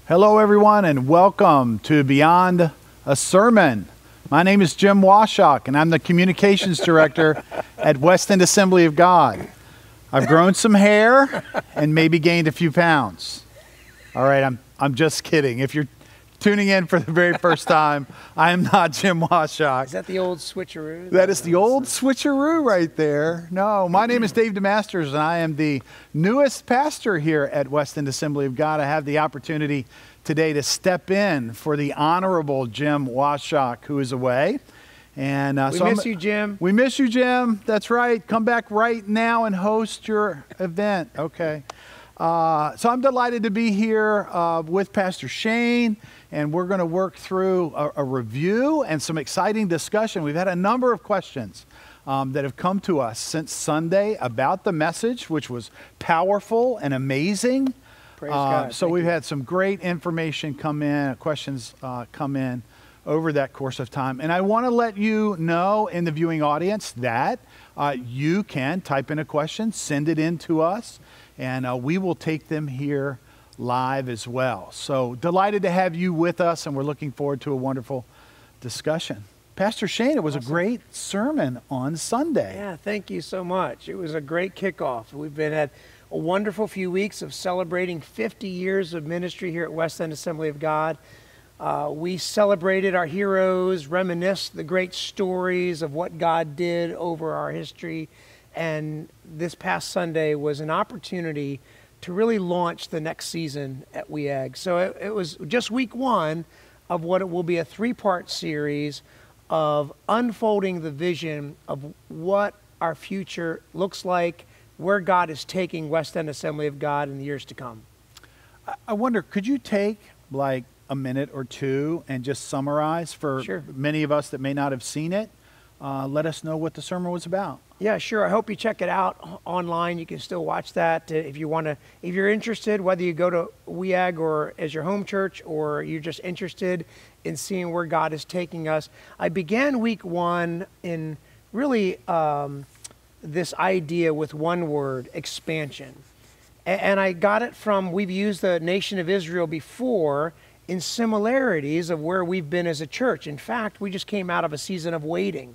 Hello, everyone, and welcome to Beyond a Sermon. My name is Jim Washock, and I'm the Communications Director at West End Assembly of God. I've grown some hair and maybe gained a few pounds. All right, I'm just kidding. If you're tuning in for the very first time, I am not Jim Washock. Is that the old switcheroo? That is the old switcheroo right there. No, my name is Dave DeMasters, and I am the newest pastor here at West End Assembly of God. I have the opportunity today to step in for the Honorable Jim Washock, who is away. And we miss you, Jim. We miss you, Jim. That's right. Come back right now and host your event. Okay. So I'm delighted to be here with Pastor Shane, and we're going to work through a review and some exciting discussion. We've had a number of questions that have come to us since Sunday about the message, which was powerful and amazing. Praise God. So we've had some great information come in, questions come in over that course of time. And I want to let you know in the viewing audience that you can type in a question, send it in to us, and we will take them here live as well. So delighted to have you with us, and we're looking forward to a wonderful discussion. Pastor Shane, it was a great sermon on Sunday. Yeah, thank you so much. It was a great kickoff. We've had a wonderful few weeks of celebrating 50 years of ministry here at West End Assembly of God. We celebrated our heroes, reminisced the great stories of what God did over our history, and this past Sunday was an opportunity to really launch the next season at WEAG. So it was just week one of what it will be a three-part series of unfolding the vision of what our future looks like, where God is taking West End Assembly of God in the years to come. I wonder, could you take like a minute or two and just summarize for many of us that may not have seen it? Let us know what the sermon was about. Yeah, sure. I hope you check it out online. You can still watch that if you want to. If you're interested, whether you go to WEAG or as your home church, or you're just interested in seeing where God is taking us. I began week one in really this idea with one word: expansion. And I got it from, we've used the nation of Israel before in similarities of where we've been as a church. In fact, we just came out of a season of waiting.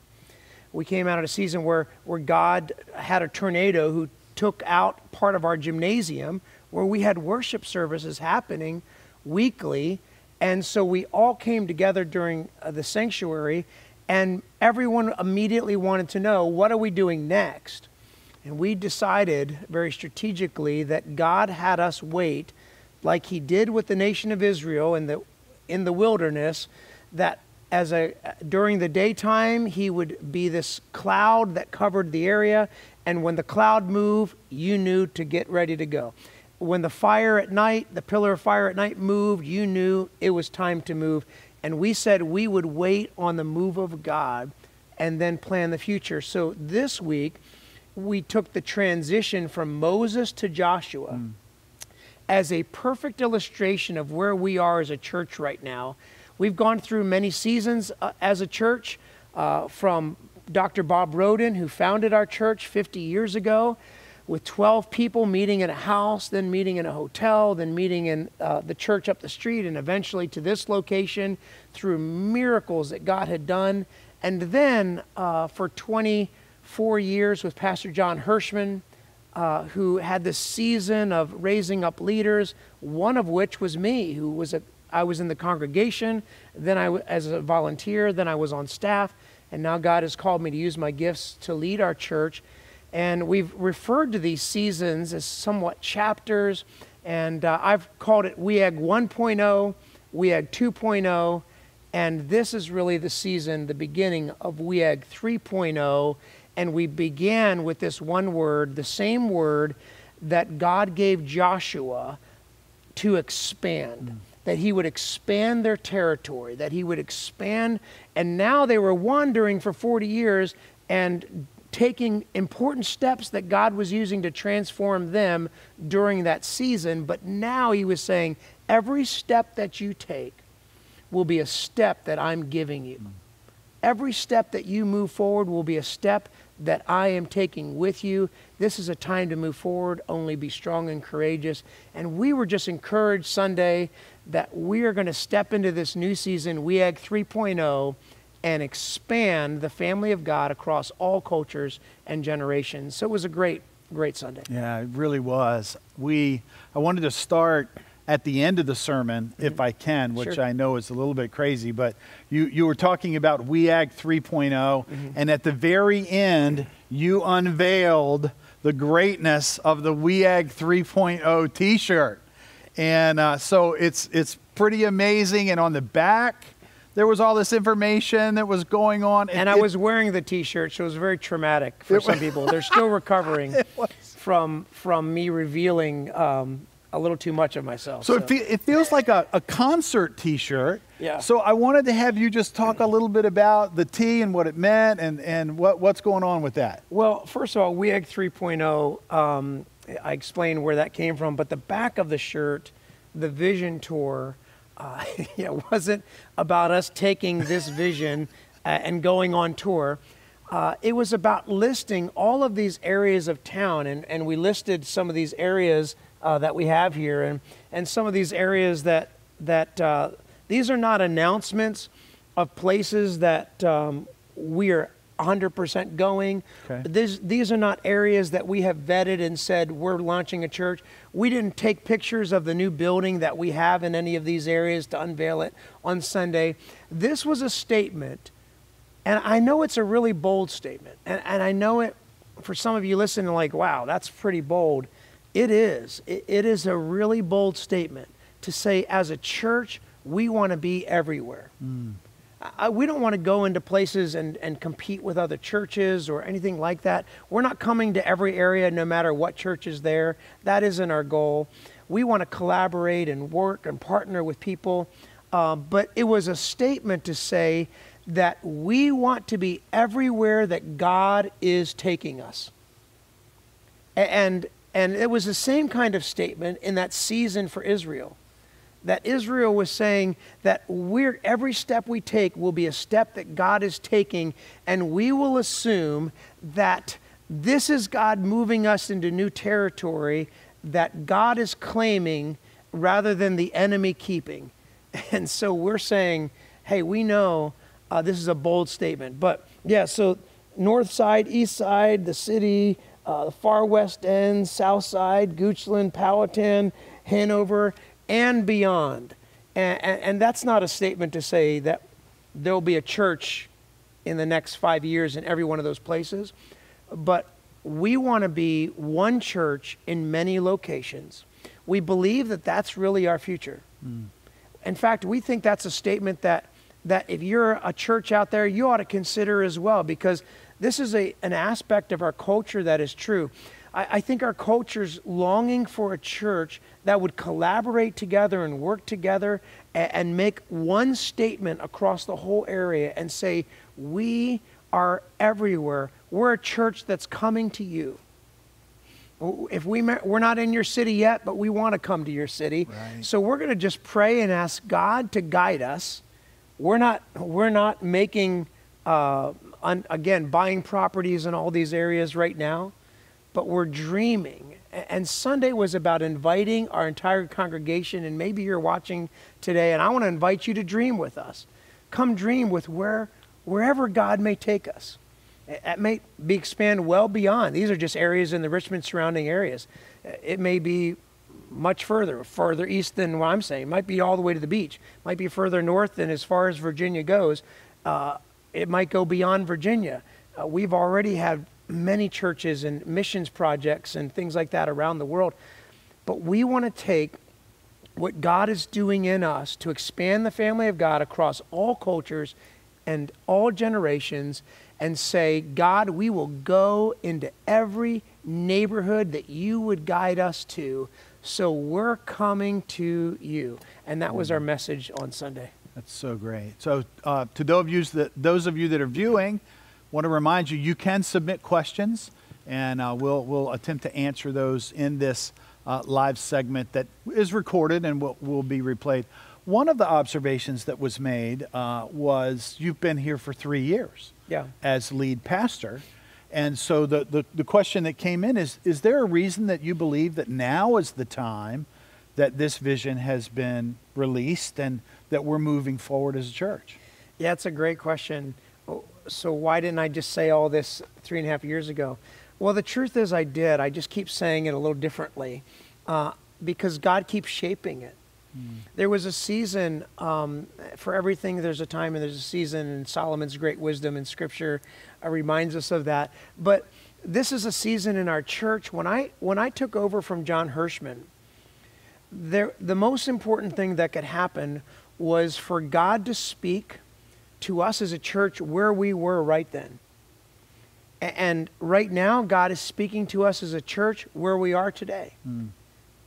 We came out of a season where God had a tornado who took out part of our gymnasium, where we had worship services happening weekly. And so we all came together during the sanctuary, and everyone immediately wanted to know, what are we doing next? And we decided very strategically that God had us wait, like he did with the nation of Israel in the wilderness, that during the daytime, he would be this cloud that covered the area, and when the cloud moved, you knew to get ready to go. When the fire at night, the pillar of fire at night moved, you knew it was time to move. And we said we would wait on the move of God and then plan the future. So this week, we took the transition from Moses to Joshua as a perfect illustration of where we are as a church right now. We've gone through many seasons as a church, from Dr. Bob Roden, who founded our church 50 years ago, with 12 people meeting in a house, then meeting in a hotel, then meeting in the church up the street, and eventually to this location through miracles that God had done. And then for 24 years with Pastor John Hirschman, who had this season of raising up leaders, one of which was me, I was in the congregation, then as a volunteer, then I was on staff, and now God has called me to use my gifts to lead our church. And we've referred to these seasons as somewhat chapters, and I've called it WEAG 1.0, WEAG 2.0, and this is really the season, the beginning of WEAG 3.0, and we began with this one word, the same word that God gave Joshua to expand. That he would expand their territory, that he would expand, and now they were wandering for 40 years and taking important steps that God was using to transform them during that season. But now he was saying, every step that you take will be a step that I'm giving you. every step that you move forward will be a step that I am taking with you. This is a time to move forward. Only be strong and courageous. And we were just encouraged Sunday that we are going to step into this new season, WEAG 3.0, and expand the family of God across all cultures and generations. So it was a great Sunday. Yeah, it really was. I wanted to start at the end of the sermon, if I can, which Sure. I know is a little bit crazy, but you were talking about WEAG 3.0, and at the very end, you unveiled the greatness of the WEAG 3.0 t-shirt. And so it's pretty amazing, and on the back, there was all this information that was going on. And I was wearing the t-shirt, so it was very traumatic for some people. They're still recovering from me revealing a little too much of myself. So it feels like a concert t-shirt. Yeah. So I wanted to have you just talk a little bit about the T and what it meant and what's going on with that. Well, first of all, WEAG 3.0, I explained where that came from, but the back of the shirt, the vision tour, it wasn't about us taking this vision and going on tour. It was about listing all of these areas of town, and we listed some of these areas that we have here, and some of these areas that these are not announcements of places that we are 100% going. Okay. These are not areas that we have vetted and said we're launching a church. We didn't take pictures of the new building that we have in any of these areas to unveil it on Sunday. This was a statement, and I know it's a really bold statement, and I know it for some of you listening like, wow, that's pretty bold. It is. It is a really bold statement to say, as a church, we want to be everywhere. We don't want to go into places and compete with other churches or anything like that. We're not coming to every area no matter what church is there. That isn't our goal. We want to collaborate and work and partner with people. But it was a statement to say that we want to be everywhere that God is taking us. And it was the same kind of statement in that season for Israel. That Israel was saying that every step we take will be a step that God is taking, and we will assume that this is God moving us into new territory that God is claiming rather than the enemy keeping. And so we're saying, hey, we know this is a bold statement. But yeah, so north side, east side, the city, the far west end, south side, Goochland, Powhatan, Hanover, and beyond. And that's not a statement to say that there'll be a church in the next 5 years in every one of those places. But we want to be one church in many locations. We believe that that's really our future. In fact, we think that's a statement that if you're a church out there, you ought to consider as well, because this is an aspect of our culture that is true. I think our culture's longing for a church that would collaborate together and work together and make one statement across the whole area and say, we are everywhere. We're a church that's coming to you. If we're not in your city yet, but we want to come to your city. Right. So we're going to just pray and ask God to guide us. We're not making, again, buying properties in all these areas right now. But we're dreaming. And Sunday was about inviting our entire congregation, and maybe you're watching today, and I want to invite you to dream with us. Come dream with wherever God may take us. It may be expand well beyond. These are just areas in the Richmond surrounding areas. It may be much further east than what I'm saying. It might be all the way to the beach. It might be further north than as far as Virginia goes. It might go beyond Virginia. We've already had many churches and missions projects and things like that around the world. But we want to take what God is doing in us to expand the family of God across all cultures and all generations and say, God, we will go into every neighborhood that you would guide us to. So we're coming to you. And that was our message on Sunday. That's so great. So to those of you that are viewing, want to remind you, you can submit questions, and we'll attempt to answer those in this live segment that is recorded and will be replayed. one of the observations that was made was you've been here for 3 years as lead pastor. And so the question that came in is there a reason that you believe that now is the time that this vision has been released and that we're moving forward as a church? Yeah, it's a great question. So why didn't I just say all this 3.5 years ago? Well, the truth is I did. I just keep saying it a little differently because God keeps shaping it. There was a season for everything. There's a time and there's a season, and Solomon's great wisdom in Scripture reminds us of that. But this is a season in our church. When I took over from John Hirschman, the most important thing that could happen was for God to speak to us as a church where we were right then. And right now, God is speaking to us as a church where we are today.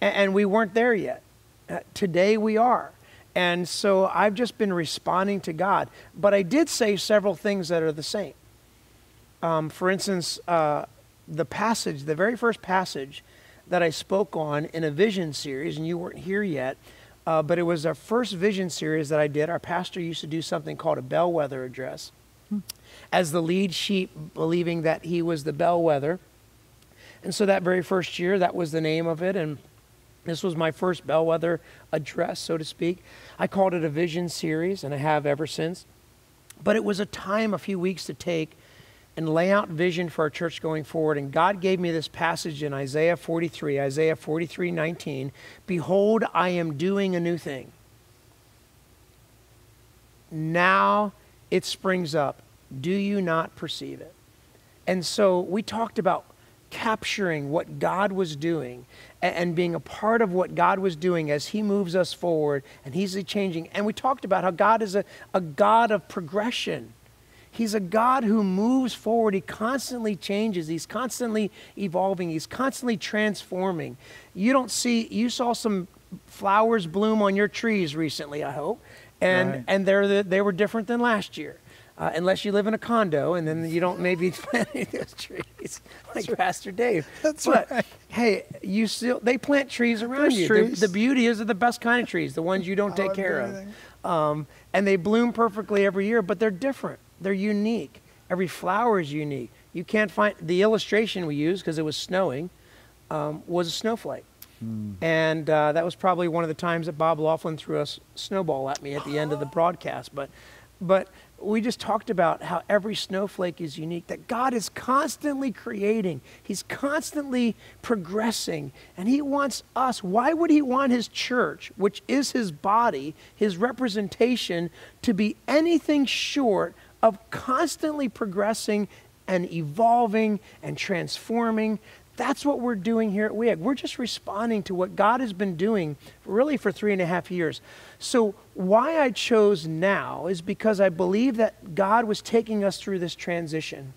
And we weren't there yet. Today we are. And so I've just been responding to God. But I did say several things that are the same. For instance, the very first passage that I spoke on in a vision series, and you weren't here yet, but it was our first vision series that I did. Our pastor used to do something called a bellwether address as the lead sheep, believing that he was the bellwether. And so that very first year, that was the name of it. And this was my first bellwether address, so to speak. I called it a vision series, and I have ever since. But it was a time, a few weeks to take and lay out vision for our church going forward. And God gave me this passage in Isaiah 43:19. Behold, I am doing a new thing. Now it springs up. Do you not perceive it? And so we talked about capturing what God was doing and being a part of what God was doing as he moves us forward and he's changing. And we talked about how God is a God of progression. He's a God who moves forward. He constantly changes. He's constantly evolving. He's constantly transforming. You saw some flowers bloom on your trees recently, I hope. And they were different than last year. Unless you live in a condo, and then you don't maybe plant any of those trees, like Pastor Dave. But hey, they plant trees around you. The beauty is they're the best kind of trees, the ones you don't take care of. And they bloom perfectly every year, but they're different. They're unique. Every flower is unique. You can't find the illustration we used because it was snowing was a snowflake. And that was probably one of the times that Bob Laughlin threw a snowball at me at the end of the broadcast. But we just talked about how every snowflake is unique, that God is constantly creating. He's constantly progressing, and he wants us. Why would he want his church, which is his body, his representation, to be anything short of constantly progressing and evolving and transforming? That's what we're doing here at WEAG. We're just responding to what God has been doing really for 3.5 years. So why I chose now is because I believe that God was taking us through this transition.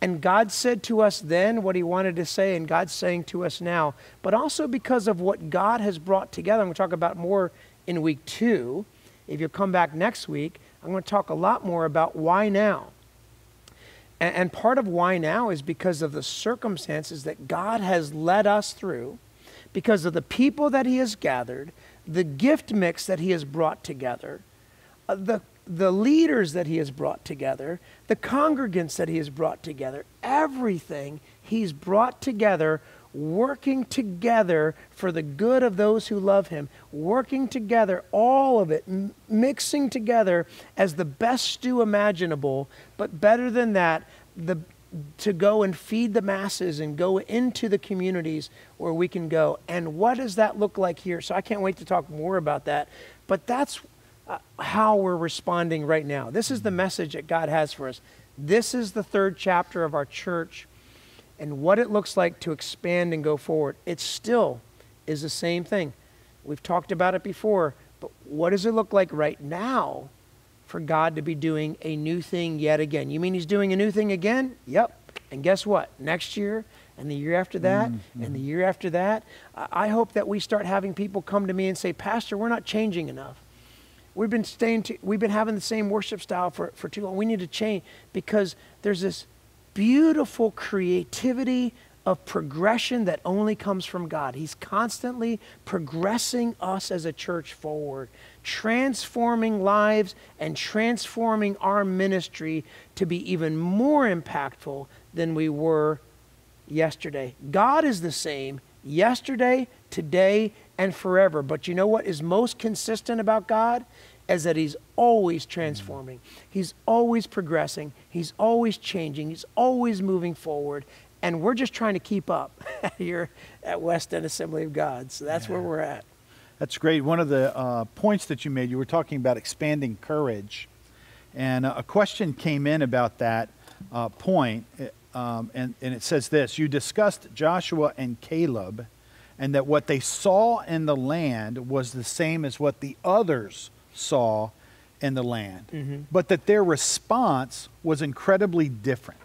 And God said to us then what he wanted to say, and God's saying to us now. But also because of what God has brought together. I'm going to talk about more in week 2. If you'll come back next week, I'm going to talk a lot more about why now. And part of why now is because of the circumstances that God has led us through, because of the people that he has gathered, the gift mix that he has brought together, the leaders that he has brought together, the congregants that he has brought together, everything he's brought together, working together for the good of those who love him, working together, all of it, mixing together as the best stew imaginable, but better than that, to go and feed the masses and go into the communities where we can go. And what does that look like here? So I can't wait to talk more about that, but that's how we're responding right now. This is the message that God has for us. This is the 3rd chapter of our church and what it looks like to expand and go forward. It still is the same thing. We've talked about it before, but what does it look like right now for God to be doing a new thing yet again? You mean he's doing a new thing again? Yep. And guess what? Next year and the year after that and the year after that, I hope that we start having people come to me and say, Pastor, we're not changing enough. We've been having the same worship style for too long. We need to change because there's this beautiful creativity of progression that only comes from God. He's constantly progressing us as a church forward, transforming lives and transforming our ministry to be even more impactful than we were yesterday. God is the same yesterday, today, and forever. But you know what is most consistent about God? Is that he's always transforming. He's always progressing. He's always changing. He's always moving forward. And we're just trying to keep up here at West End Assembly of God. So that's where we're at. That's great. One of the points that you made, you were talking about expanding courage. And a question came in about that point. And it says this: you discussed Joshua and Caleb, and that what they saw in the land was the same as what the others saw in the land, but that their response was incredibly different.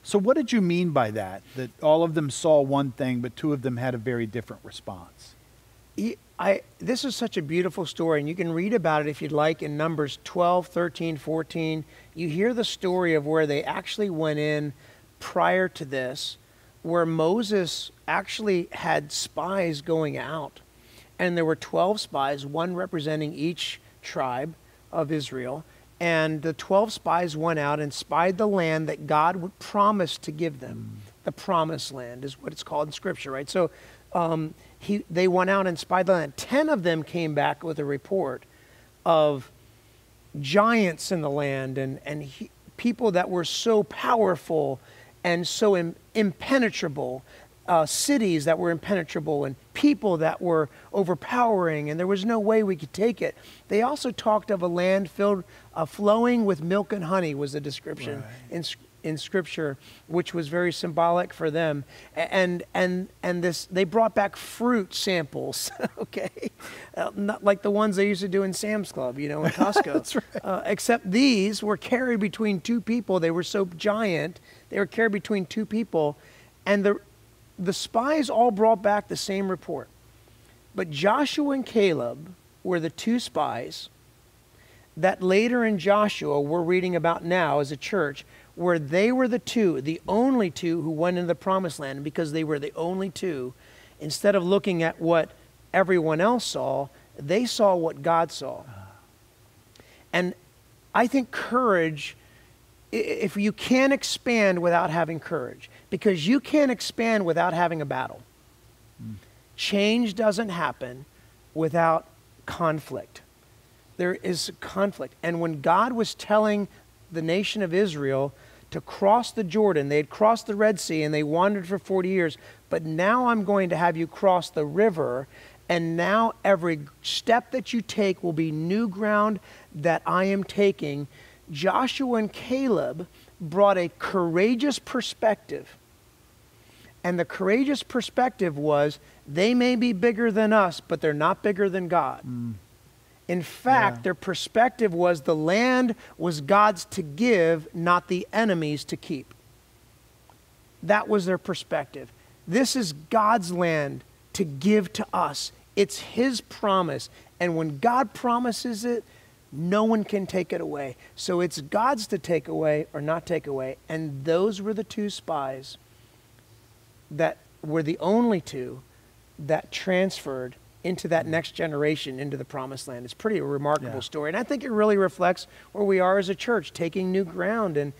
So what did you mean by that? That all of them saw one thing, but two of them had a very different response? This is such a beautiful story, and you can read about it if you'd like in Numbers 12, 13, 14. You hear the story of where they actually went in prior to this, where Moses actually had spies going out. And there were 12 spies, one representing each tribe of Israel. And the 12 spies went out and spied the land that God would promise to give them. The promised land is what it's called in Scripture, right? So they went out and spied the land. 10 of them came back with a report of giants in the land and people that were so powerful and so impenetrable, cities that were impenetrable, and people that were overpowering, and there was no way we could take it. They also talked of a land filled, flowing with milk and honey was the description in Scripture, which was very symbolic for them. And this, they brought back fruit samples, okay, not like the ones they used to do in Sam's Club, in Costco. That's right. Except these were carried between two people. They were so giant, they were carried between two people, and the spies all brought back the same report. But Joshua and Caleb were the two spies that later in Joshua we're reading about now as a church, where they were the only two who went into the promised land. And because they were the only two, instead of looking at what everyone else saw, they saw what God saw. And I think courage, if you can't expand without having courage, because you can't expand without having a battle. Change doesn't happen without conflict. There is conflict. And when God was telling the nation of Israel to cross the Jordan, they had crossed the Red Sea and they wandered for 40 years, but now I'm going to have you cross the river, and now every step that you take will be new ground that I am taking. Joshua and Caleb brought a courageous perspective. And the courageous perspective was, they may be bigger than us, but they're not bigger than God. In fact, their perspective was the land was God's to give, not the enemy's to keep. That was their perspective. This is God's land to give to us. It's His promise. And when God promises it, no one can take it away. So it's God's to take away or not take away. And those were the two spies that were the only two that transferred into that next generation, into the promised land. It's pretty a remarkable story. And I think it really reflects where we are as a church, taking new ground. And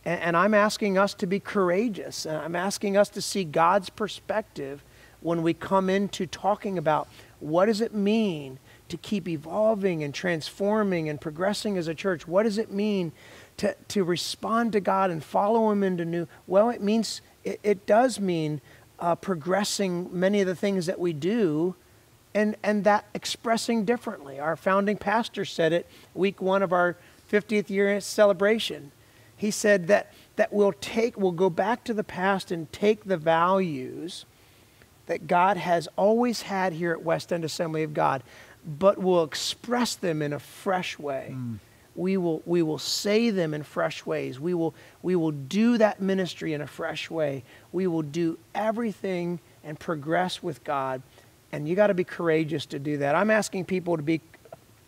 I'm asking us to be courageous. I'm asking us to see God's perspective when we come into talking about what does it mean to keep evolving and transforming and progressing as a church. What does it mean to respond to God and follow Him into new? Well, it means, it does mean progressing many of the things that we do, and that expressing differently. Our founding pastor said it week 1 of our 50th year celebration. He said that we'll go back to the past and take the values that God has always had here at West End Assembly of God, but we'll express them in a fresh way. We will say them in fresh ways. We will do that ministry in a fresh way. We will do everything and progress with God. And you got to be courageous to do that. I'm asking people to be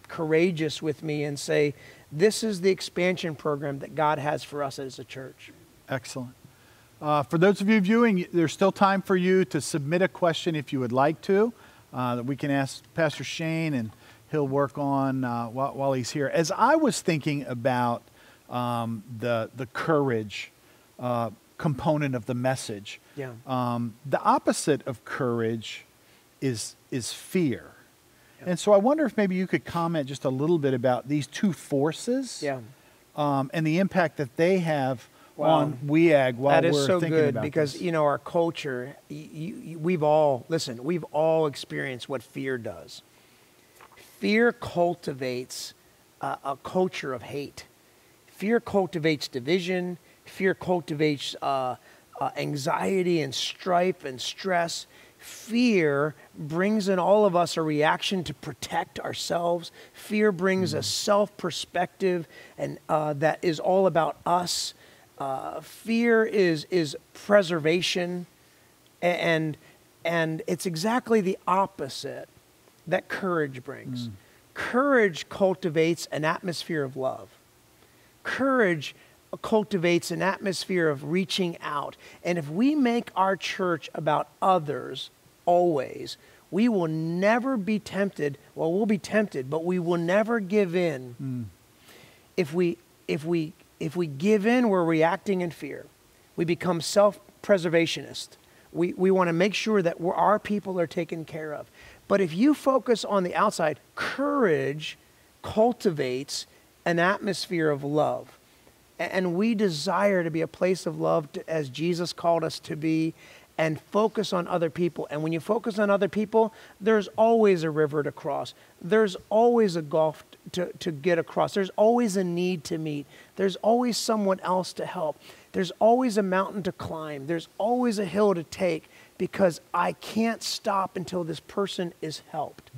courageous with me and say, this is the expansion program that God has for us as a church. Excellent. For those of you viewing, there's still time for you to submit a question if you would like to, that we can ask Pastor Shane, and he'll work on while he's here. As I was thinking about the courage component of the message, the opposite of courage is fear. And so I wonder if maybe you could comment just a little bit about these two forces and the impact that they have on WEAG while that is we're so thinking good about because this. you know, our culture, we've all experienced what fear does. Fear cultivates a culture of hate. Fear cultivates division. Fear cultivates anxiety and strife and stress. Fear brings in all of us a reaction to protect ourselves. Fear brings a self-perspective and that is all about us. Fear is preservation, and it's exactly the opposite that courage brings. Courage cultivates an atmosphere of love. Courage cultivates an atmosphere of reaching out. And if we make our church about others always, we will never be tempted. Well, we'll be tempted, but we will never give in. If we give in, we're reacting in fear. We become self-preservationist. We want to make sure that our people are taken care of. But if you focus on the outside, courage cultivates an atmosphere of love. And we desire to be a place of love as Jesus called us to be, and focus on other people. And when you focus on other people, there's always a river to cross. There's always a gulf to get across. There's always a need to meet. There's always someone else to help. There's always a mountain to climb. There's always a hill to take, because I can't stop until this person is helped.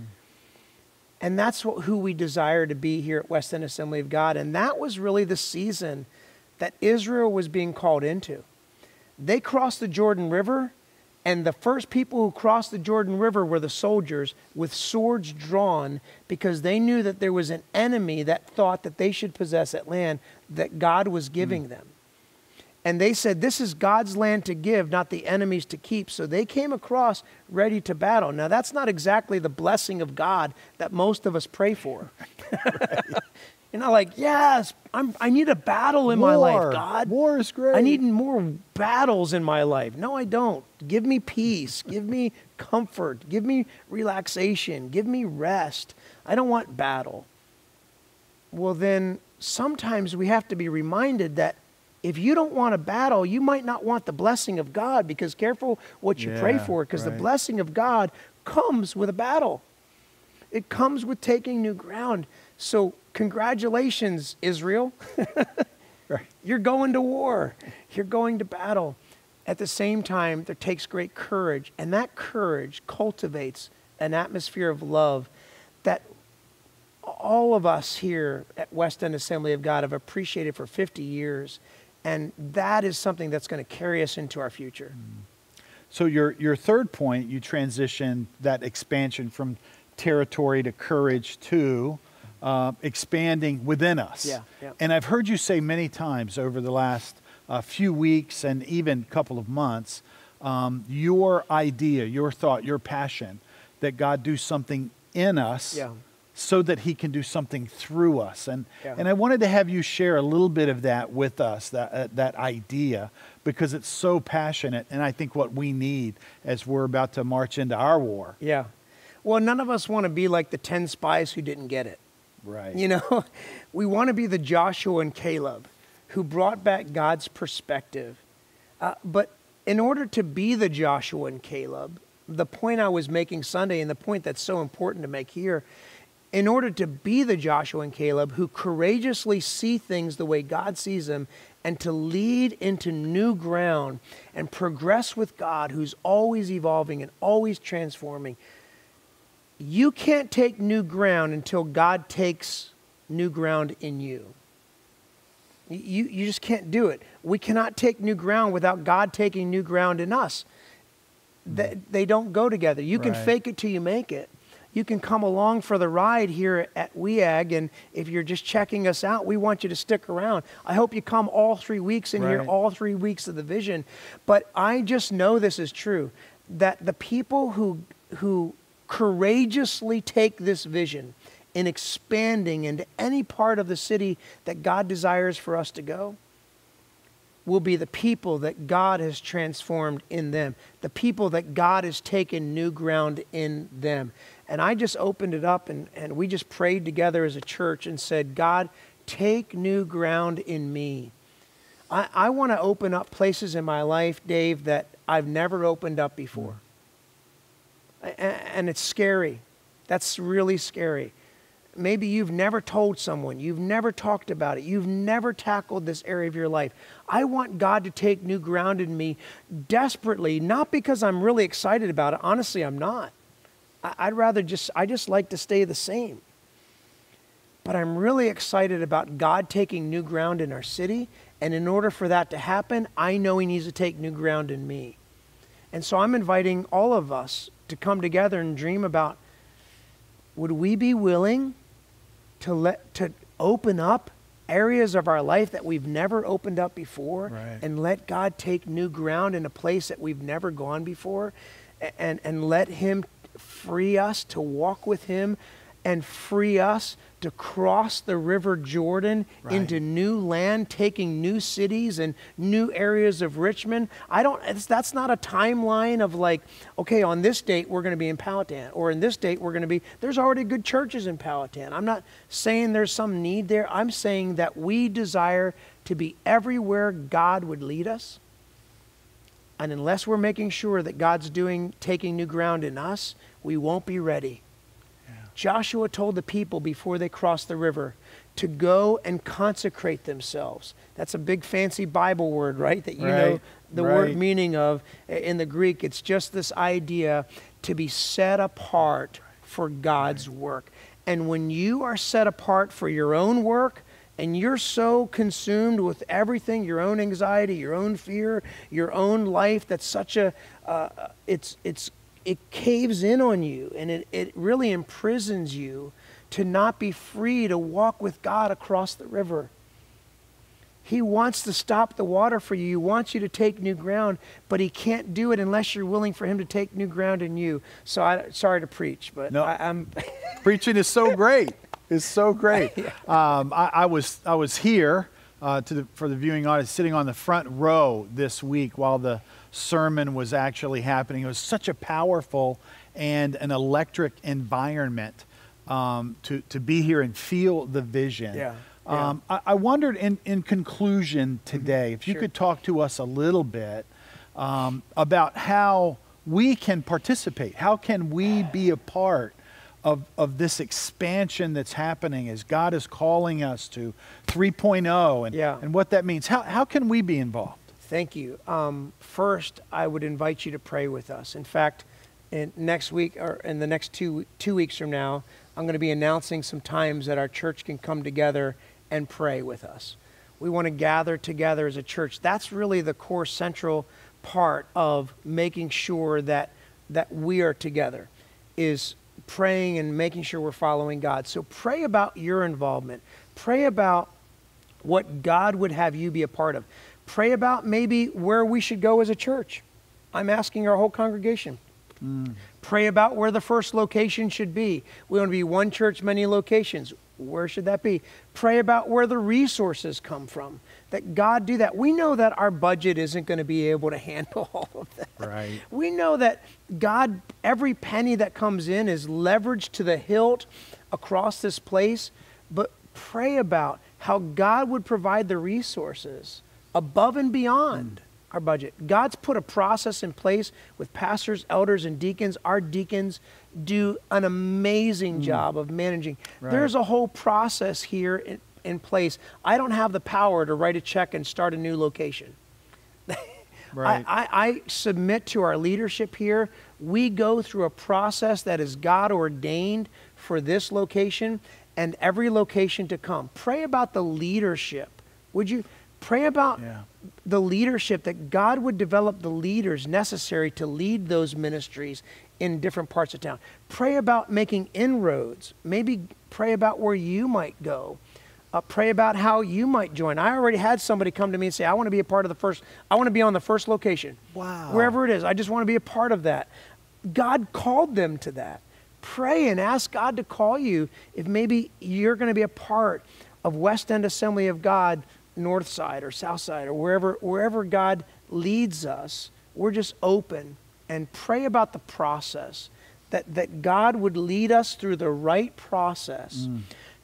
And that's who we desire to be here at West End Assembly of God. And that was really the season that Israel was being called into. They crossed the Jordan River, and the first people who crossed the Jordan River were the soldiers with swords drawn, because they knew that there was an enemy that thought that they should possess that land that God was giving them. And they said, this is God's land to give, not the enemy's to keep. So they came across ready to battle. Now, that's not exactly the blessing of God that most of us pray for. You're not like, yes, I need a battle in my life, God. War is great. I need more battles in my life. No, I don't. Give me peace. Give me comfort. Give me relaxation. Give me rest. I don't want battle. Well, then sometimes we have to be reminded that if you don't want a battle, you might not want the blessing of God, because careful what you pray for, because the blessing of God comes with a battle. It comes with taking new ground. So congratulations, Israel. You're going to war. You're going to battle. At the same time, there takes great courage, and that courage cultivates an atmosphere of love that all of us here at West End Assembly of God have appreciated for 50 years. And that is something that's going to carry us into our future. So your third point, you transition that expansion from territory to courage to expanding within us. And I've heard you say many times over the last few weeks and even couple of months, your idea, your thought, your passion that God do something in us so that he can do something through us. And I wanted to have you share a little bit of that with us, that idea, because it's so passionate, and I think what we need as we're about to march into our war. Well, none of us want to be like the 10 spies who didn't get it. You know, we want to be the Joshua and Caleb who brought back God's perspective. But in order to be the Joshua and Caleb, the point I was making Sunday, and the point that's so important to make here, in order to be the Joshua and Caleb who courageously see things the way God sees them, and to lead into new ground and progress with God, who's always evolving and always transforming, you can't take new ground until God takes new ground in you. You just can't do it. We cannot take new ground without God taking new ground in us. They don't go together. You can fake it till you make it. you can come along for the ride here at WEAG. And if you're just checking us out, we want you to stick around. I hope you come all 3 weeks and hear all 3 weeks of the vision. But I just know this is true, that the people who courageously take this vision in expanding into any part of the city that God desires for us to go will be the people that God has transformed in them, the people that God has taken new ground in them. And I just opened it up and we just prayed together as a church and said, God, take new ground in me. I want to open up places in my life, Dave, that I've never opened up before. And it's scary. That's really scary. Maybe you've never told someone, you've never talked about it, you've never tackled this area of your life. I want God to take new ground in me desperately, not because I'm really excited about it. Honestly, I'm not. I just like to stay the same. But I'm really excited about God taking new ground in our city. And in order for that to happen, I know He needs to take new ground in me. And so I'm inviting all of us to come together and dream about, would we be willing to open up areas of our life that we've never opened up before, and let God take new ground in a place that we've never gone before, and let Him free us to walk with Him and free us to cross the River Jordan into new land, taking new cities and new areas of Richmond. That's not a timeline of like, okay, on this date we're going to be in Powhatan, or in this date we're going to be, there's already good churches in Powhatan. I'm not saying there's some need there. I'm saying that we desire to be everywhere God would lead us. And unless we're making sure that God's taking new ground in us, we won't be ready. Joshua told the people before they crossed the river to go and consecrate themselves. That's a big fancy Bible word, right? That you know the word meaning of in the Greek. It's just this idea to be set apart for God's work. And when you are set apart for your own work, and you're so consumed with everything, your own anxiety, your own fear, your own life, that's such a, it caves in on you, and it really imprisons you to not be free to walk with God across the river. He wants to stop the water for you. He wants you to take new ground, but He can't do it unless you're willing for Him to take new ground in you. So sorry to preach, but no, I'm preaching is so great. It's so great. I was here for the viewing audience, sitting on the front row this week while the sermon was actually happening. It was such a powerful and an electric environment to be here and feel the vision. I wondered in conclusion today, if you could talk to us a little bit about how we can participate. How can we be a part of this expansion that's happening as God is calling us to 3.0 and what that means? How can we be involved? Thank you. First, I would invite you to pray with us. In fact, next week or in the next two weeks from now, I'm going to be announcing some times that our church can come together and pray with us. We want to gather together as a church. That's really the core central part of making sure that we are together, is praying and making sure we're following God. So pray about your involvement. Pray about what God would have you be a part of. Pray about maybe where we should go as a church. I'm asking our whole congregation. Pray about where the first location should be. We want to be one church, many locations. Where should that be? Pray about where the resources come from. That God do that. We know that our budget isn't going to be able to handle all of that. We know that God, every penny that comes in is leveraged to the hilt across this place. But pray about how God would provide the resources above and beyond our budget. God's put a process in place with pastors, elders, and deacons. Our deacons do an amazing job of managing. There's a whole process here in place. I don't have the power to write a check and start a new location. I submit to our leadership here. We go through a process that is God ordained for this location and every location to come. Pray about the leadership. Would you pray about the leadership, that God would develop the leaders necessary to lead those ministries in different parts of town. Pray about making inroads. Maybe pray about where you might go. Pray about how you might join. I already had somebody come to me and say, I want to be a part of I want to be on the first location. Wow. Wherever it is, I just want to be a part of that. God called them to that. Pray and ask God to call you if maybe you're going to be a part of West End Assembly of God, North Side or South Side, or wherever God leads us. We're just open, and pray about the process, that God would lead us through the right process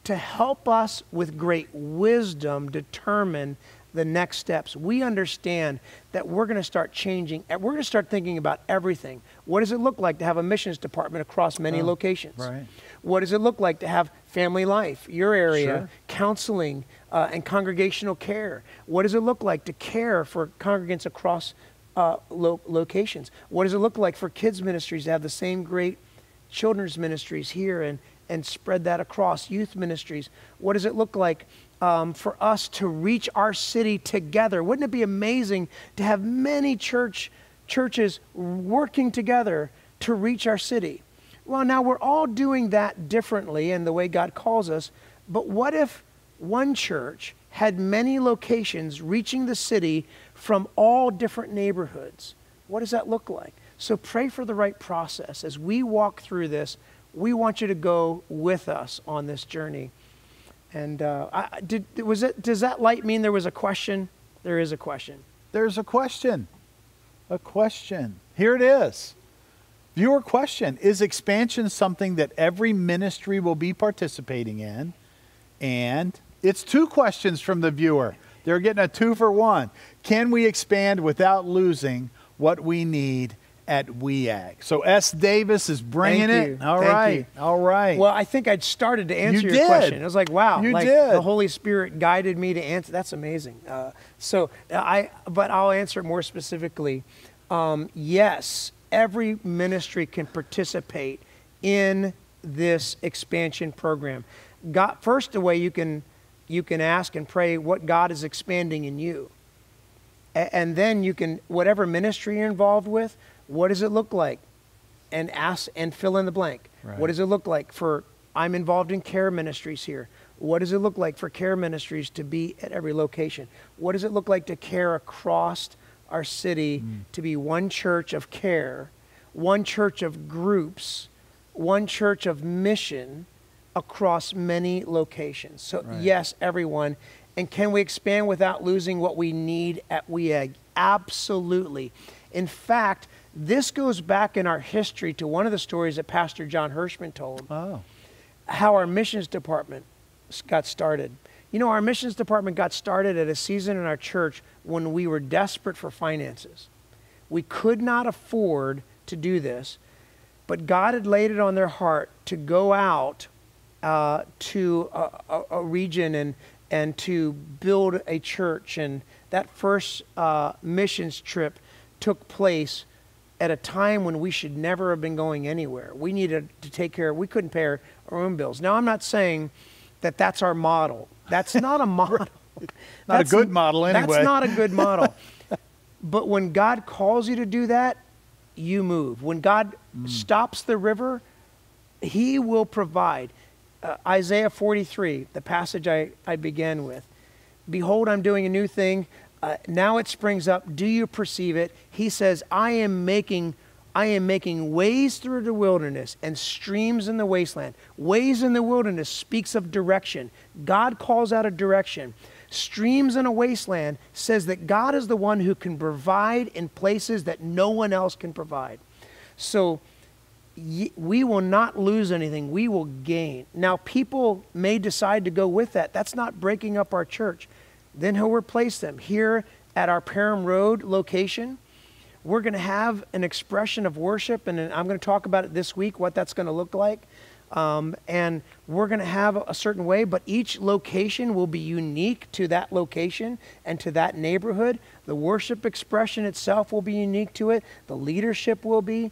to help us with great wisdom determine the next steps. We understand that we're going to start changing. We're going to start thinking about everything. What does it look like to have a missions department across many locations? Right. What does it look like to have family life, your area, Sure. counseling, and congregational care? What does it look like to care for congregants across locations? What does it look like for kids ministries to have the same great children's ministries here and spread that across youth ministries? What does it look like for us to reach our city together? Wouldn't it be amazing to have many churches working together to reach our city? Well, now we're all doing that differently in the way God calls us, but what if one church had many locations reaching the city from all different neighborhoods? What does that look like? So pray for the right process. As we walk through this, we want you to go with us on this journey. And does that light mean there was a question? There is a question. There's a question. A question. Here it is. Viewer question: is expansion something that every ministry will be participating in? And it's two questions from the viewer. They're getting a 2-for-1. Can we expand without losing what we need at WEAG? So S. Davis is bringing it. All right. All right. Well, I think I'd started to answer your question. I was like, wow. You like did. The Holy Spirit guided me to answer. That's amazing. But I'll answer it more specifically. Yes, every ministry can participate in this expansion program. God, first, the way you can ask and pray what God is expanding in you. And then you can, whatever ministry you're involved with, what does it look like? And ask and fill in the blank. Right. What does it look like for, I'm involved in care ministries here. What does it look like for care ministries to be at every location? What does it look like to care across our city, to be one church of care, one church of groups, one church of mission across many locations? So yes, everyone. And can we expand without losing what we need at WEAG? Absolutely. In fact, this goes back in our history to one of the stories that Pastor John Hirschman told. Oh. How our missions department got started. You know, our missions department got started at a season in our church when we were desperate for finances. We could not afford to do this, but God had laid it on their heart to go out to a region and to build a church. And that first missions trip took place at a time when we should never have been going anywhere. We needed to take care of, we couldn't pay our own bills. Now, I'm not saying that that's our model. That's not a model. Not a good model anyway. That's not a good model. But when God calls you to do that, you move. When God stops the river, He will provide. Isaiah 43, the passage I began with. Behold, I'm doing a new thing. Now it springs up. Do you perceive it? He says, I am making ways through the wilderness and streams in the wasteland. Ways in the wilderness speaks of direction. God calls out a direction. Streams in a wasteland says that God is the one who can provide in places that no one else can provide. So we will not lose anything. We will gain. Now, people may decide to go with that. That's not breaking up our church. Then He'll replace them. Here at our Parham Road location, we're going to have an expression of worship, and I'm going to talk about it this week, what that's going to look like. And we're going to have a certain way, but each location will be unique to that location and to that neighborhood. The worship expression itself will be unique to it. The leadership will be.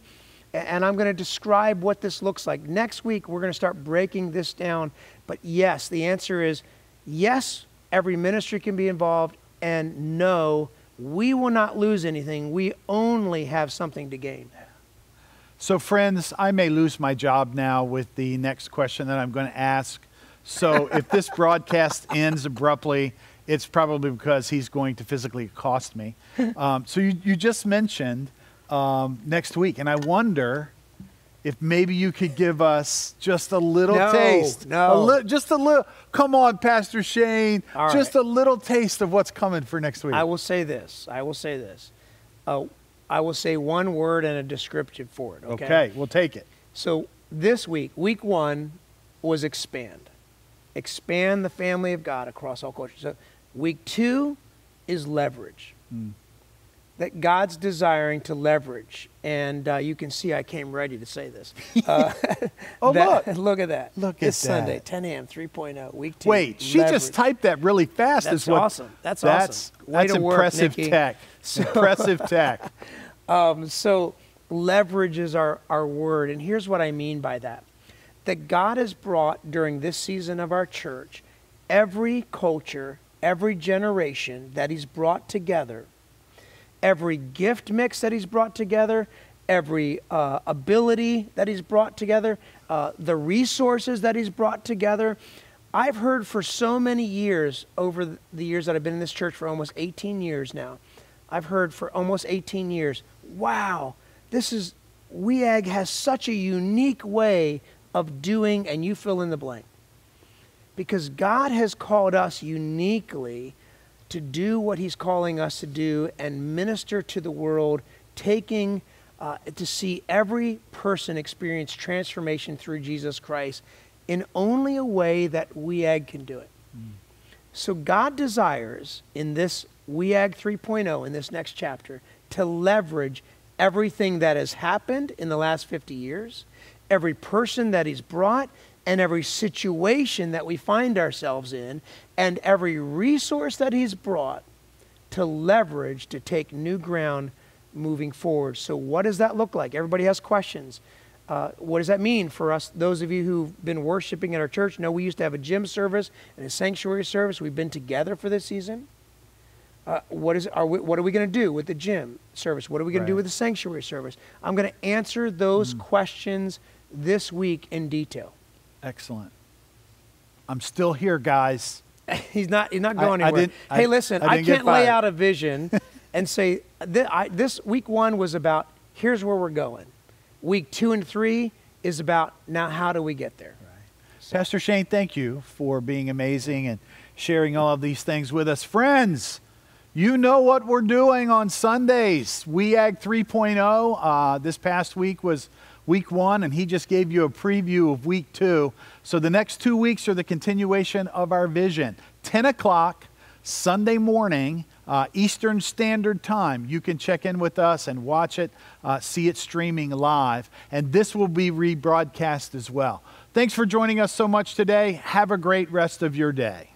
And I'm going to describe what this looks like. Next week, we're going to start breaking this down. But yes, the answer is yes, every ministry can be involved, and no, we will not lose anything. We only have something to gain. So friends, I may lose my job now with the next question that I'm going to ask. So if this broadcast ends abruptly, it's probably because he's going to physically accost me. So you just mentioned next week, and I wonder if maybe you could give us just a little taste. Just a little. Come on, Pastor Shane. All just right. a little taste of what's coming for next week. I will say this. I will say one word and a description for it. Okay, we'll take it. So this week, week 1 was expand. Expand the family of God across all cultures. So week 2 is leverage. That God's desiring to leverage. And you can see I came ready to say this. Look at that. Look this at that. Sunday, 10 a.m., 3.0, week 2. Wait, she just typed that really fast. That's awesome. That's awesome. That's impressive tech. Impressive tech. So leverage is our word. And here's what I mean by that. That God has brought during this season of our church, every culture, every generation that he's brought together, every gift mix that he's brought together, every ability that he's brought together, the resources that he's brought together. I've heard for so many years, over the years that I've been in this church for almost 18 years now, I've heard for almost 18 years, wow, WEAG has such a unique way of doing, and you fill in the blank. Because God has called us uniquely to do what he's calling us to do and minister to the world, taking to see every person experience transformation through Jesus Christ in only a way that WEAG can do it. So God desires in this WEAG 3.0, in this next chapter, to leverage everything that has happened in the last 50 years, every person that he's brought, and every situation that we find ourselves in, and every resource that he's brought to leverage to take new ground moving forward. So what does that look like? Everybody has questions. What does that mean for us? Those of you who've been worshiping at our church know we used to have a gym service and a sanctuary service. We've been together for this season. What are we going to do with the gym service? What are we going to do with the sanctuary service? I'm going to answer those questions this week in detail. Excellent. I'm still here, guys. He's not going anywhere. Listen, I can't lay out a vision and say, this week 1 was about, here's where we're going. Week 2 and 3 is about, now how do we get there? Right. So. Pastor Shane, thank you for being amazing and sharing all of these things with us. Friends, you know what we're doing on Sundays. WEAG 3.0. This past week was week 1, and he just gave you a preview of week 2. So the next 2 weeks are the continuation of our vision. 10 o'clock Sunday morning, Eastern Standard Time. You can check in with us and watch it, see it streaming live. And this will be rebroadcast as well. Thanks for joining us so much today. Have a great rest of your day.